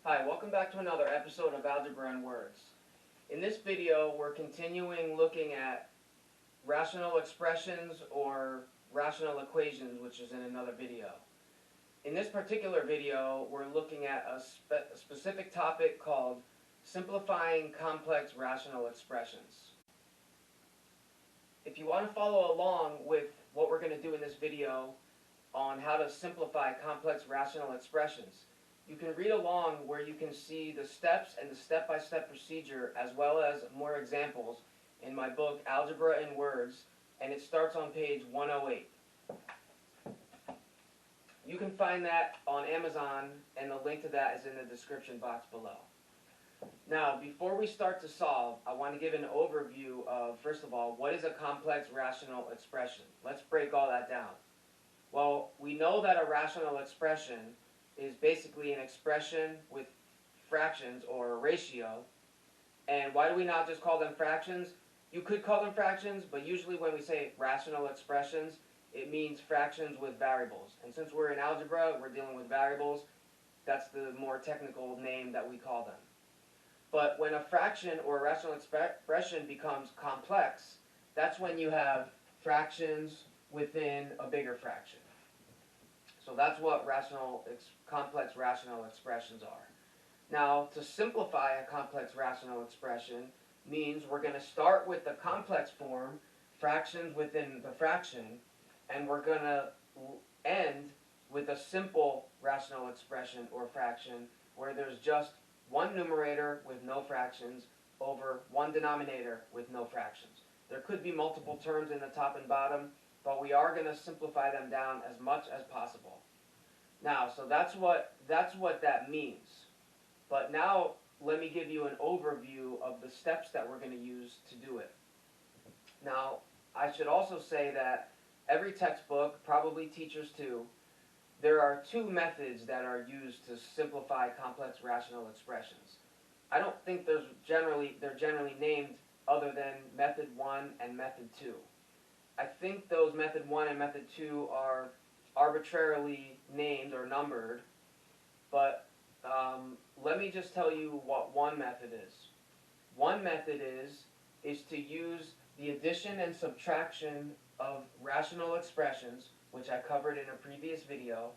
Hi, welcome back to another episode of Algebra in Words. In this video, we're continuing looking at rational expressions or rational equations, which is in another video. In this particular video, we're looking at a specific topic called simplifying complex rational expressions. If you want to follow along with what we're going to do in this video on how to simplify complex rational expressions, you can read along where you can see the steps and the step-by-step procedure as well as more examples in my book Algebra in Words, and it starts on page 108. You can find that on Amazon, and the link to that is in the description box below. Now, before we start to solve, I want to give an overview of, first of all, what is a complex rational expression? Let's break all that down. Well, we know that a rational expression is basically an expression with fractions or a ratio. And why do we not just call them fractions? You could call them fractions, but usually when we say rational expressions, it means fractions with variables. And since we're in algebra, we're dealing with variables, that's the more technical name that we call them. But when a fraction or a rational expression becomes complex, that's when you have fractions within a bigger fraction. So that's what complex rational expressions are. Now, to simplify a complex rational expression means we're going to start with the complex form, fractions within the fraction, and we're going to end with a simple rational expression or fraction where there's just one numerator with no fractions over one denominator with no fractions. There could be multiple terms in the top and bottom, but we are going to simplify them down as much as possible. Now, so that's what that means. But now, let me give you an overview of the steps that we're going to use to do it. Now, I should also say that every textbook, probably teachers too, there are two methods that are used to simplify complex rational expressions. I don't think they're generally named other than method 1 and method 2. I think those method 1 and method 2 are arbitrarily named or numbered, but let me just tell you what one method is. One method is to use the addition and subtraction of rational expressions, which I covered in a previous video,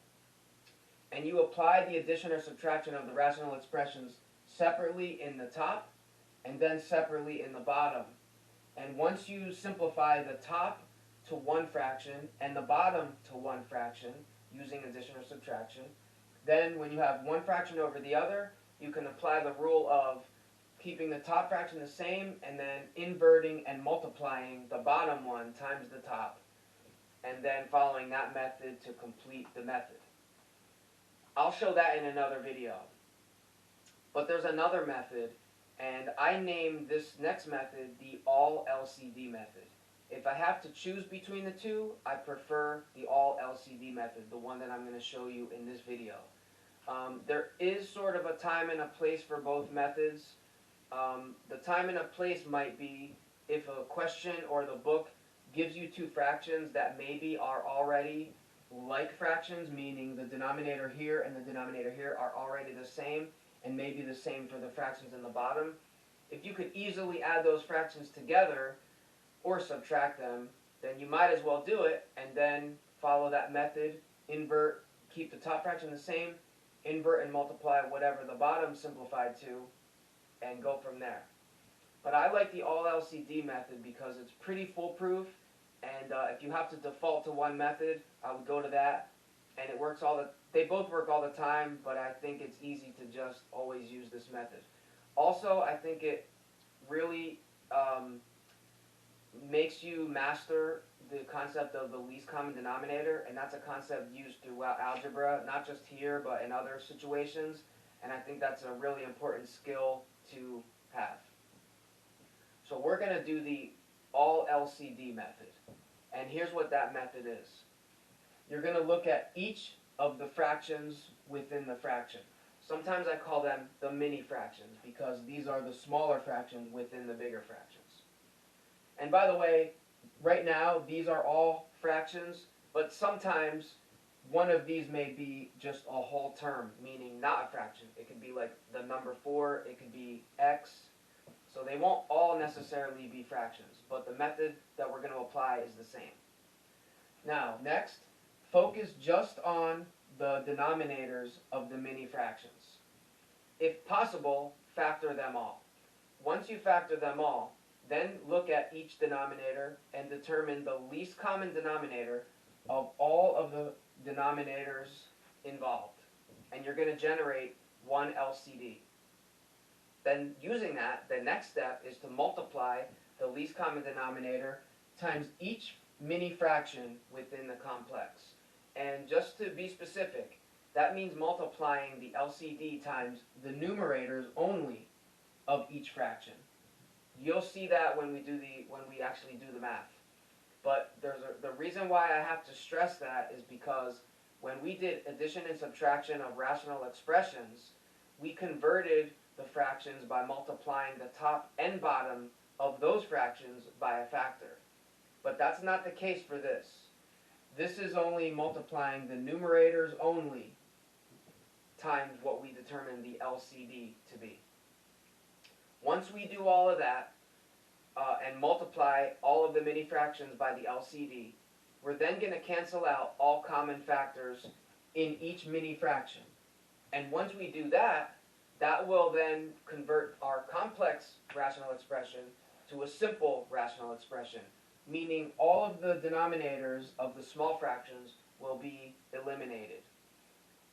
and you apply the addition or subtraction of the rational expressions separately in the top and then separately in the bottom. And once you simplify the top to one fraction and the bottom to one fraction using addition or subtraction, then when you have one fraction over the other, you can apply the rule of keeping the top fraction the same and then inverting and multiplying the bottom one times the top, and then following that method to complete the method. I'll show that in another video. But there's another method, and I named this next method the all LCD method. If I have to choose between the two, I prefer the all LCD method, the one that I'm going to show you in this video. There is sort of a time and a place for both methods. The time and a place might be if a question or the book gives you two fractions that maybe are already like fractions, meaning the denominator here and the denominator here are already the same, and maybe the same for the fractions in the bottom. If you could easily add those fractions together or subtract them, then you might as well do it and then follow that method, invert, keep the top fraction the same, invert and multiply whatever the bottom simplified to, and go from there. But I like the all LCD method because it's pretty foolproof, and if you have to default to one method, I would go to that, and it works they both work all the time, but I think it's easy to just always use this method. Also, I think it really makes you master the concept of the least common denominator, and that's a concept used throughout algebra, not just here, but in other situations, and I think that's a really important skill to have. So we're going to do the all LCD method, and here's what that method is. You're going to look at each of the fractions within the fraction. Sometimes I call them the mini fractions because these are the smaller fractions within the bigger fractions. And by the way, right now these are all fractions, but sometimes one of these may be just a whole term, meaning not a fraction. It could be like the number 4, it could be x. So they won't all necessarily be fractions, but the method that we're going to apply is the same. Now, next, focus just on the denominators of the mini fractions. If possible, factor them all. Once you factor them all, then look at each denominator and determine the least common denominator of all of the denominators involved. And you're going to generate one LCD. Then using that, the next step is to multiply the least common denominator times each mini fraction within the complex. And just to be specific, that means multiplying the LCD times the numerators only of each fraction. You'll see that when we actually do the math. But the reason why I have to stress that is because when we did addition and subtraction of rational expressions, we converted the fractions by multiplying the top and bottom of those fractions by a factor. But that's not the case for this. This is only multiplying the numerators only times what we determine the LCD to be. Once we do all of that and multiply all of the mini fractions by the LCD, we're then going to cancel out all common factors in each mini fraction. And once we do that, that will then convert our complex rational expression to a simple rational expression, meaning all of the denominators of the small fractions will be eliminated.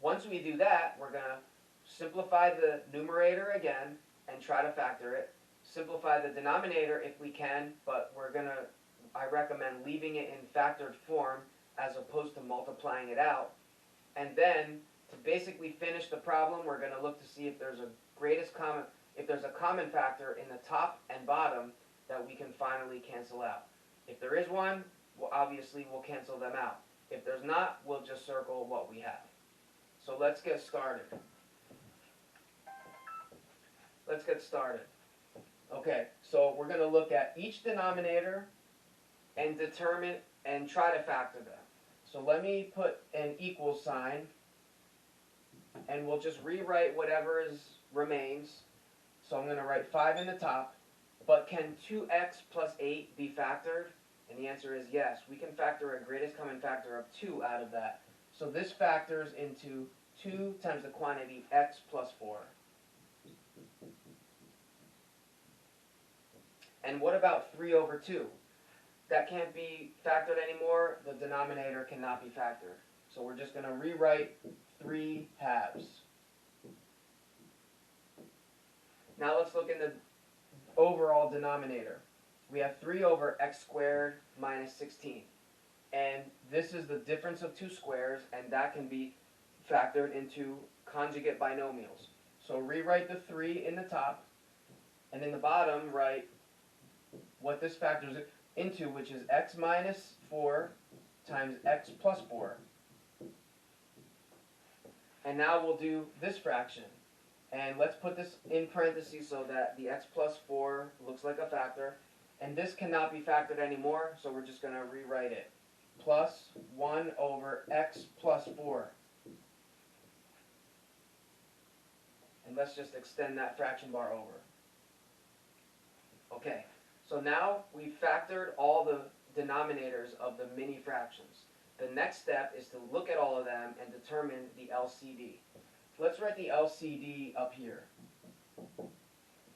Once we do that, we're going to simplify the numerator again and try to factor it. Simplify the denominator if we can, but I recommend leaving it in factored form as opposed to multiplying it out. And then to basically finish the problem, we're going to look to see if there's a common factor in the top and bottom that we can finally cancel out. If there is one, obviously we'll cancel them out. If there's not, we'll just circle what we have. So let's get started. Okay, so we're going to look at each denominator and determine and try to factor them. So let me put an equal sign, and we'll just rewrite whatever remains. So I'm going to write 5 in the top, but can 2x plus 8 be factored? And the answer is yes. We can factor a greatest common factor of 2 out of that. So this factors into 2 times the quantity x plus 4. And what about 3 over 2? That can't be factored anymore. The denominator cannot be factored. So we're just going to rewrite 3 halves. Now let's look in the overall denominator. We have 3 over x squared minus 16. And this is the difference of two squares, and that can be factored into conjugate binomials. So rewrite the 3 in the top, and in the bottom write what this factors into, which is x minus 4 times x plus 4. And now we'll do this fraction. And let's put this in parentheses so that the x plus 4 looks like a factor. And this cannot be factored anymore, so we're just going to rewrite it. Plus 1 over x plus 4. And let's just extend that fraction bar over. Okay, so now we've factored all the denominators of the mini fractions. The next step is to look at all of them and determine the LCD. So let's write the LCD up here.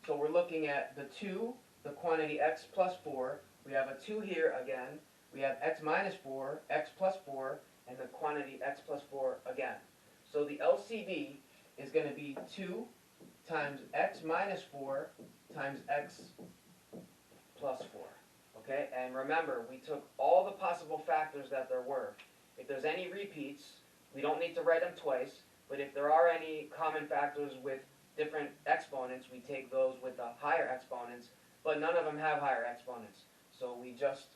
So we're looking at the 2, the quantity x plus 4. We have a 2 here again. We have x minus 4, x plus 4, and the quantity x plus 4 again. So the LCD is going to be 2 times x minus 4 times x plus 4. Okay, and remember, we took all the possible factors that there were. If there's any repeats, we don't need to write them twice, but if there are any common factors with different exponents, we take those with the higher exponents, but none of them have higher exponents. So we just,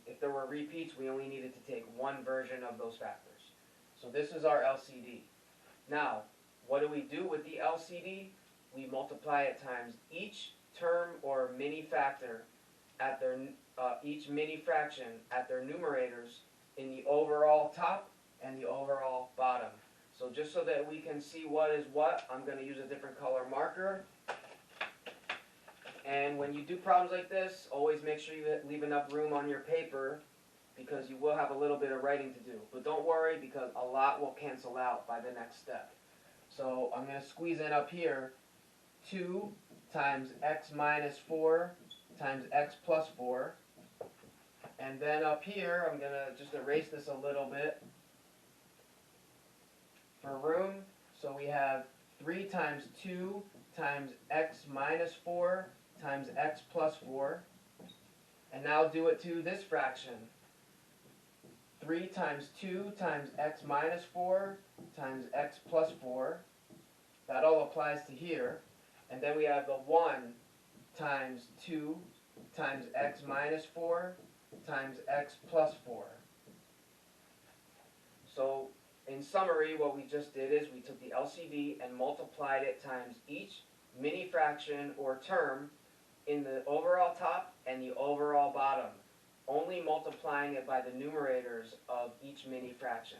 if there were repeats, we only needed to take one version of those factors. So this is our LCD. Now, what do we do with the LCD? We multiply it times each term or mini factor at their each mini fraction at their numerators in the overall top and the overall bottom. So just so that we can see what is what, I'm going to use a different color marker. And when you do problems like this, always make sure you leave enough room on your paper, because you will have a little bit of writing to do. But don't worry, because a lot will cancel out by the next step. So I'm going to squeeze in up here 2 times x minus 4 times x plus 4. And then up here, I'm going to just erase this a little bit for room. So we have 3 times 2 times x minus 4 times x plus 4. And now do it to this fraction. 3 times 2 times x minus 4 times x plus 4. That all applies to here. And then we have the 1 times 2 times x minus 4 times x plus 4. So in summary, what we just did is we took the LCD and multiplied it times each mini fraction or term in the overall top and the overall bottom, only multiplying it by the numerators of each mini fraction.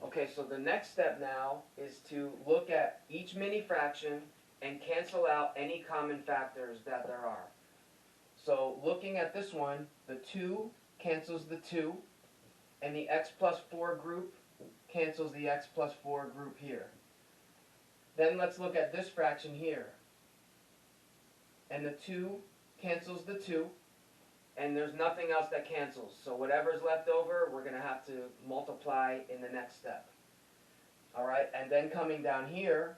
Okay, so the next step now is to look at each mini fraction and cancel out any common factors that there are. So looking at this one, the 2 cancels the 2, and the x plus 4 group cancels the x plus 4 group here. Then let's look at this fraction here. And the 2 cancels the 2, and there's nothing else that cancels. So whatever's left over, we're going to have to multiply in the next step. Alright, and then coming down here,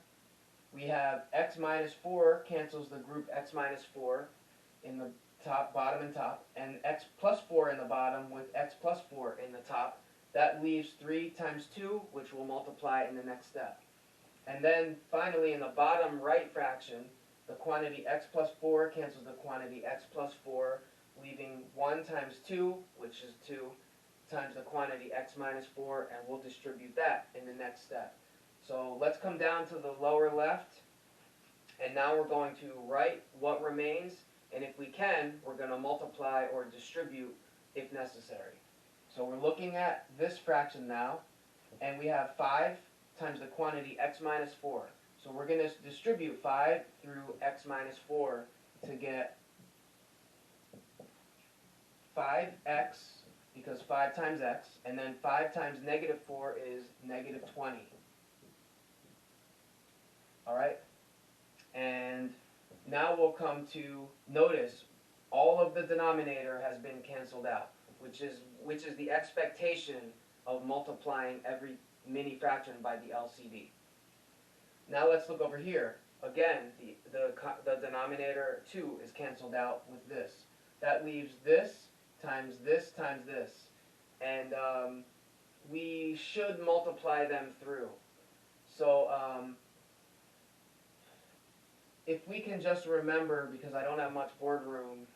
we have x minus 4 cancels the group x minus 4 in the top, bottom, and top, and x plus 4 in the bottom with x plus 4 in the top. That leaves 3 times 2, which will multiply in the next step. And then finally in the bottom right fraction, the quantity x plus 4 cancels the quantity x plus 4, leaving 1 times 2, which is 2, times the quantity x minus 4, and we'll distribute that in the next step. So let's come down to the lower left, and now we're going to write what remains, and if we can, we're going to multiply or distribute if necessary. So we're looking at this fraction now, and we have 5 times the quantity x minus 4. So we're going to distribute 5 through x minus 4 to get 5x, because 5 times x, and then 5 times negative 4 is negative 20. Alright? And now we'll come to, notice, all of the denominator has been canceled out, which is the expectation of multiplying every mini fraction by the LCD. Now let's look over here. Again, the denominator 2 is canceled out with this. That leaves this times this times this. And we should multiply them through. So if we can just remember, because I don't have much board room,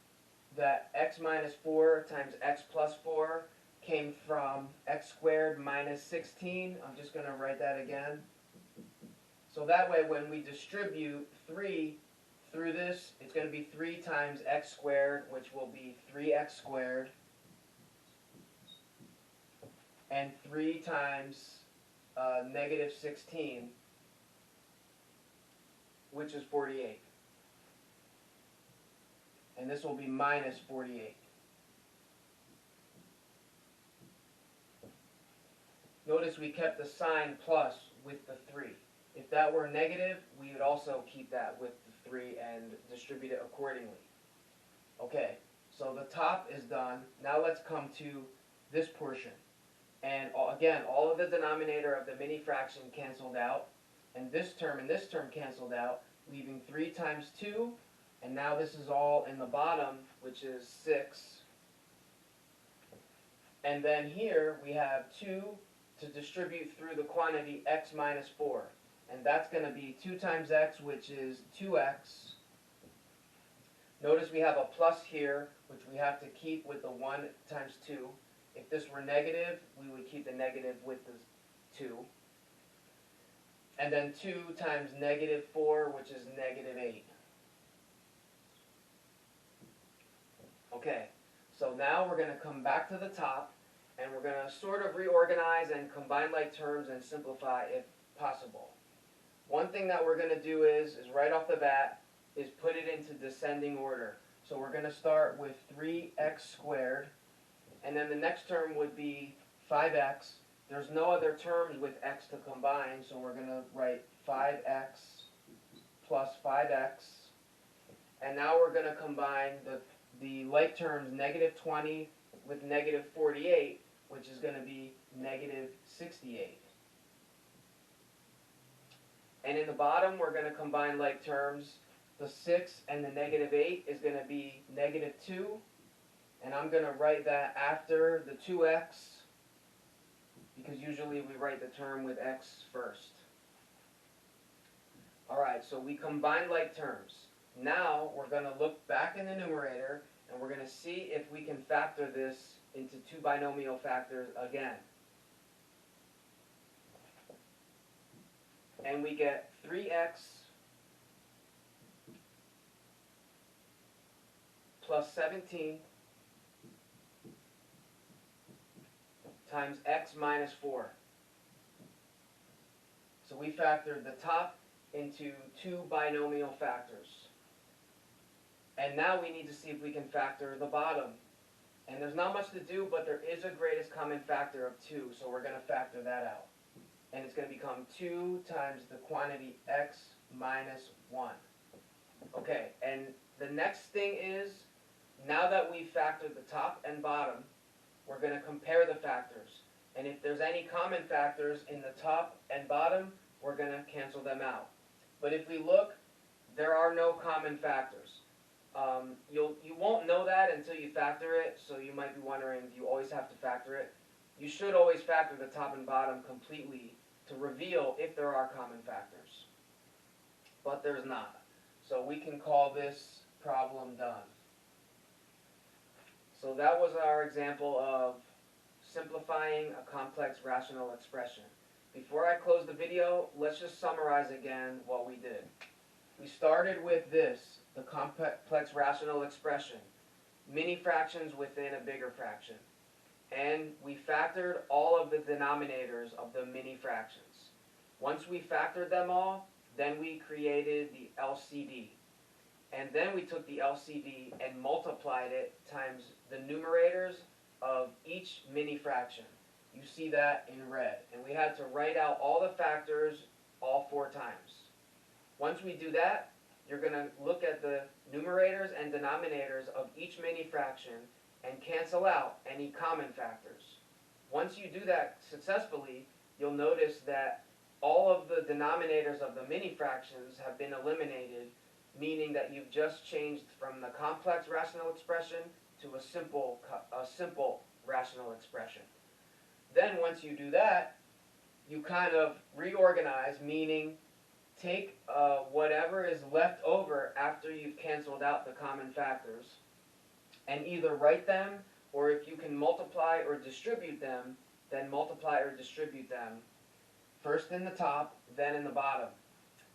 that x minus 4 times x plus 4 came from x squared minus 16. I'm just going to write that again. So that way when we distribute 3 through this, it's going to be 3 times x squared, which will be 3x squared, and 3 times negative 16, which is 48. And this will be minus 48. Notice we kept the sign plus with the 3. If that were negative, we would also keep that with the 3 and distribute it accordingly. Okay, so the top is done. Now let's come to this portion. And again, all of the denominator of the mini fraction canceled out, and this term canceled out, leaving 3 times 2, and now this is all in the bottom, which is 6. And then here we have 2 to distribute through the quantity x minus 4. And that's going to be 2 times x, which is 2x. Notice we have a plus here, which we have to keep with the 1 times 2. If this were negative, we would keep the negative with the 2. And then 2 times negative 4, which is negative 8. Okay, so now we're going to come back to the top, and we're going to sort of reorganize and combine like terms and simplify if possible. One thing that we're going to do is right off the bat, is put it into descending order. So we're going to start with 3x squared, and then the next term would be 5x. There's no other terms with x to combine, so we're going to write 5x plus 5x. And now we're going to combine the like terms negative 20 with negative 48, which is going to be negative 68. And in the bottom, we're going to combine like terms. The 6 and the negative 8 is going to be negative 2. And I'm going to write that after the 2x, because usually we write the term with x first. Alright, so we combine like terms. Now we're going to look back in the numerator, and we're going to see if we can factor this into two binomial factors again. And we get 3x plus 17 times x minus 4. So we factored the top into two binomial factors. And now we need to see if we can factor the bottom. And there's not much to do, but there is a greatest common factor of 2, so we're going to factor that out. And it's going to become 2 times the quantity x minus 1. Okay, and the next thing is, now that we've factored the top and bottom, we're going to compare the factors. And if there's any common factors in the top and bottom, we're going to cancel them out. But if we look, there are no common factors. You won't know that until you factor it, so you might be wondering, do you always have to factor it? You should always factor the top and bottom completely to reveal if there are common factors. But there's not. So we can call this problem done. So that was our example of simplifying a complex rational expression. Before I close the video, let's just summarize again what we did. We started with this, the complex rational expression, many fractions within a bigger fraction. And we factored all of the denominators of the many fractions. Once we factored them all, then we created the LCD. And then we took the LCD and multiplied it times the numerators of each mini fraction. You see that in red. And we had to write out all the factors all 4 times. Once we do that, you're going to look at the numerators and denominators of each mini fraction and cancel out any common factors. Once you do that successfully, you'll notice that all of the denominators of the mini fractions have been eliminated, meaning that you've just changed from the complex rational expression to a simple rational expression. Then once you do that, you kind of reorganize, meaning take whatever is left over after you've canceled out the common factors and either write them, or if you can multiply or distribute them, then multiply or distribute them. First in the top, then in the bottom.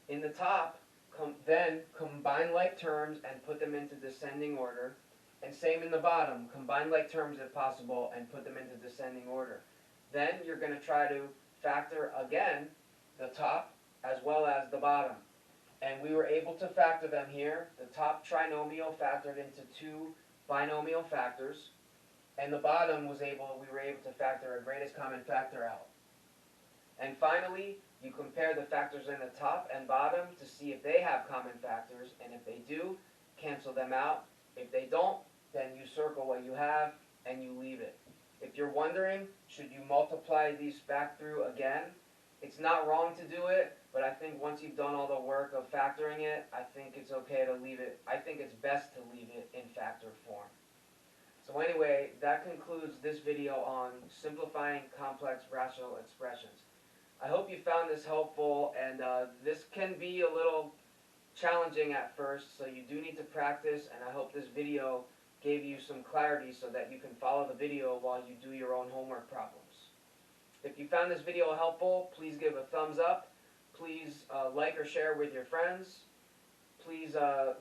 In the top, then combine like terms and put them into descending order. And same in the bottom, combine like terms if possible and put them into descending order. Then you're going to try to factor again the top as well as the bottom. And we were able to factor them here. The top trinomial factored into 2 binomial factors. And the bottom we were able to factor a greatest common factor out. And finally, you compare the factors in the top and bottom to see if they have common factors. And if they do, cancel them out. If they don't, then you circle what you have and you leave it. If you're wondering, should you multiply these back through again? It's not wrong to do it, but I think once you've done all the work of factoring it, I think it's okay to leave it. I think it's best to leave it in factor form. So anyway, that concludes this video on simplifying complex rational expressions. I hope you found this helpful, and this can be a little challenging at first, so you do need to practice, and I hope this video gave you some clarity so that you can follow the video while you do your own homework problems. If you found this video helpful, please give a thumbs up. Please like or share with your friends. Please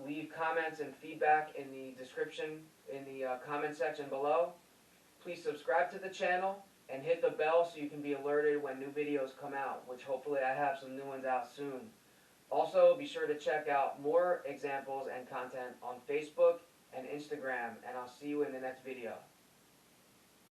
leave comments and feedback in the description, in the comment section below. please subscribe to the channel and hit the bell so you can be alerted when new videos come out, which hopefully I have some new ones out soon. Also, be sure to check out more examples and content on Facebook and Instagram, and I'll see you in the next video.